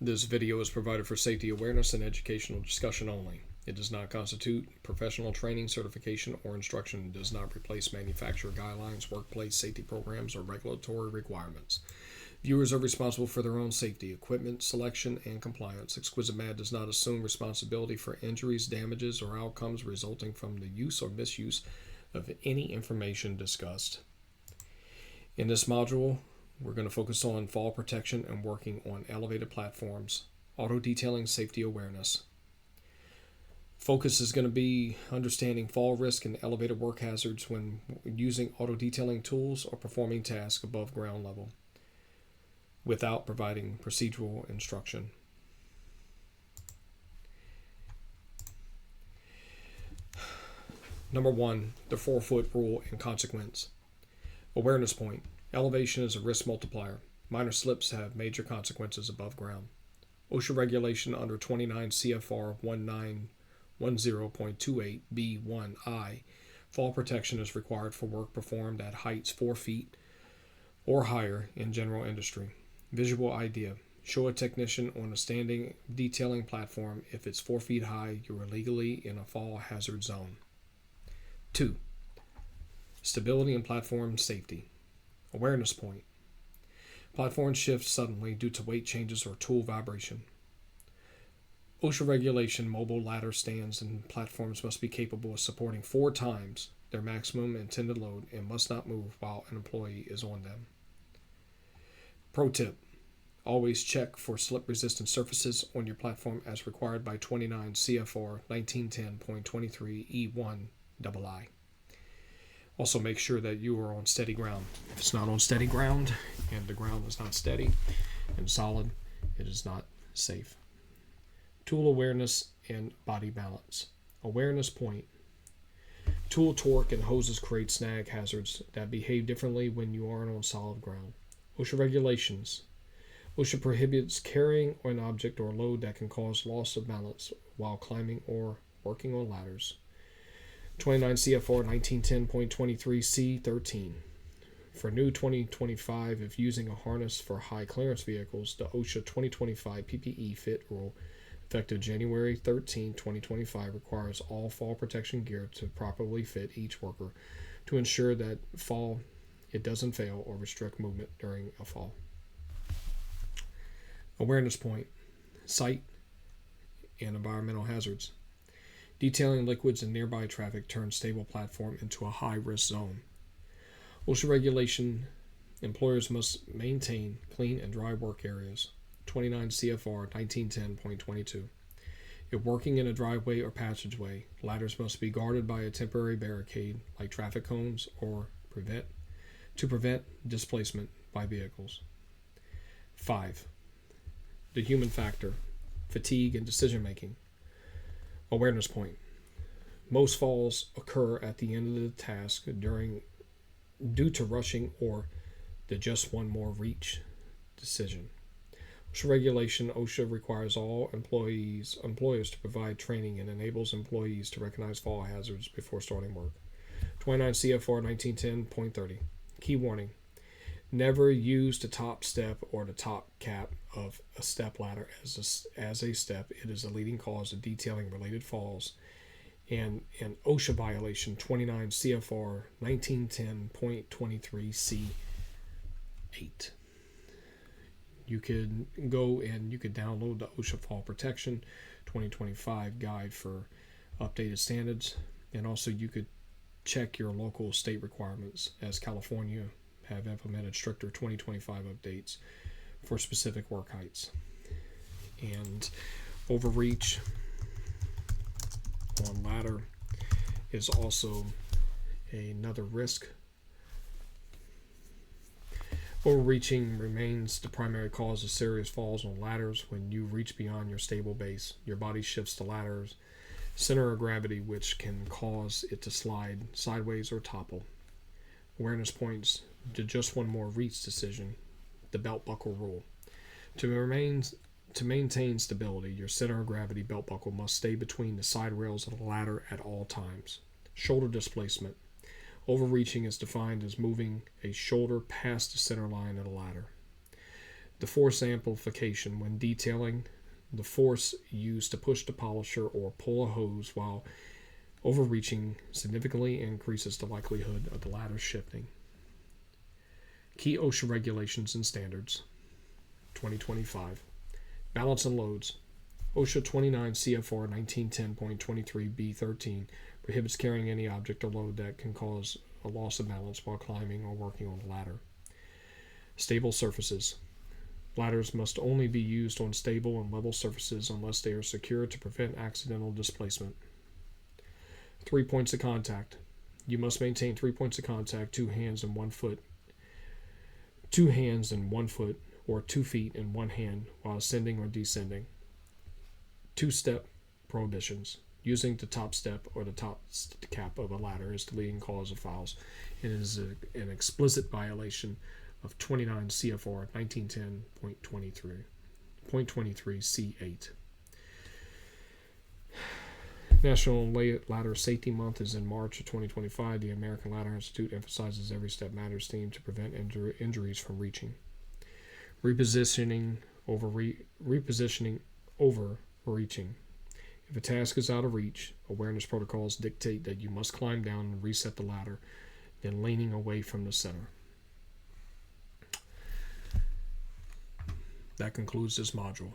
This video is provided for safety awareness and educational discussion only. It does not constitute professional training, certification, or instruction. It does not replace manufacturer guidelines, workplace safety programs, or regulatory requirements. Viewers are responsible for their own safety, equipment selection, and compliance. Exquisitemad does not assume responsibility for injuries, damages, or outcomes resulting from the use or misuse of any information discussed. In this module, we're going to focus on fall protection and working on elevated platforms, auto detailing safety awareness. Focus is going to be understanding fall risk and elevated work hazards when using auto detailing tools or performing tasks above ground level without providing procedural instruction. Number 1, the 4-foot rule and consequence. Awareness point. Elevation is a risk multiplier. Minor slips have major consequences above ground. OSHA regulation under 29 CFR 1910.28 B1I. Fall protection is required for work performed at heights 4 feet or higher in general industry. Visual idea. Show a technician on a standing detailing platform if it's 4 feet high, you are legally in a fall hazard zone. 2. Stability and platform safety. Awareness point. Platform shifts suddenly due to weight changes or tool vibration. OSHA regulation, mobile ladder stands and platforms must be capable of supporting 4 times their maximum intended load and must not move while an employee is on them. Pro tip. Always check for slip-resistant surfaces on your platform as required by 29 CFR 1910.23 E1II. Also make sure that you are on steady ground. If it's not on steady ground and the ground is not steady and solid, it is not safe. Tool awareness and body balance. Awareness point. Tool torque and hoses create snag hazards that behave differently when you aren't on solid ground. OSHA regulations. OSHA prohibits carrying an object or load that can cause loss of balance while climbing or working on ladders. 29 CFR 1910.23 C13. For new 2025, if using a harness for high clearance vehicles, the OSHA 2025 PPE fit rule, effective January 13, 2025, requires all fall protection gear to properly fit each worker to ensure that it doesn't fail or restrict movement during a fall. Awareness point. Site and environmental hazards. Detailing liquids in nearby traffic turns stable platform into a high-risk zone. OSHA regulation. Employers must maintain clean and dry work areas. 29 CFR 1910.22. If working in a driveway or passageway, ladders must be guarded by a temporary barricade like traffic cones or to prevent displacement by vehicles. 5. The human factor. Fatigue and decision making. Awareness point. Most falls occur at the end of the task due to rushing or the just one more reach decision. OSHA regulation. OSHA requires all employers to provide training and enables employees to recognize fall hazards before starting work. 29 CFR 1910.30. Key warning. Never use the top step or the top cap of a step ladder as a step. It is a leading cause of detailing related falls and an OSHA violation. 29 CFR 1910.23 C8. You could go and you could download the OSHA Fall Protection 2025 guide for updated standards, and also you could check your local state requirements, as California have implemented stricter 2025 updates for specific work heights. And overreach on ladder is also another risk. Overreaching remains the primary cause of serious falls on ladders. When you reach beyond your stable base, your body shifts the ladder's center of gravity, which can cause it to slide sideways or topple. Awareness points to just one more reach decision. The belt buckle rule. To maintain stability, your center of gravity belt buckle must stay between the side rails of the ladder at all times. Shoulder displacement. Overreaching is defined as moving a shoulder past the center line of the ladder. The force amplification when detailing the force used to push the polisher or pull a hose while overreaching significantly increases the likelihood of the ladder shifting. Key OSHA regulations and standards 2025. Balance and loads. OSHA 29 CFR 1910.23b13 prohibits carrying any object or load that can cause a loss of balance while climbing or working on the ladder. Stable surfaces. Ladders must only be used on stable and level surfaces unless they are secured to prevent accidental displacement. 3 points of contact. You must maintain 3 points of contact, 2 hands and 1 foot, 2 hands and 1 foot, or 2 feet and 1 hand while ascending or descending. 2-step prohibitions. Using the top step or the top cap of a ladder is the leading cause of fouls and is an explicit violation of 29 CFR 1910.23 C8. National Ladder Safety Month is in March of 2025. The American Ladder Institute emphasizes Every Step Matters theme to prevent injuries from reaching. Repositioning overreaching. If a task is out of reach, awareness protocols dictate that you must climb down and reset the ladder, then leaning away from the center. That concludes this module.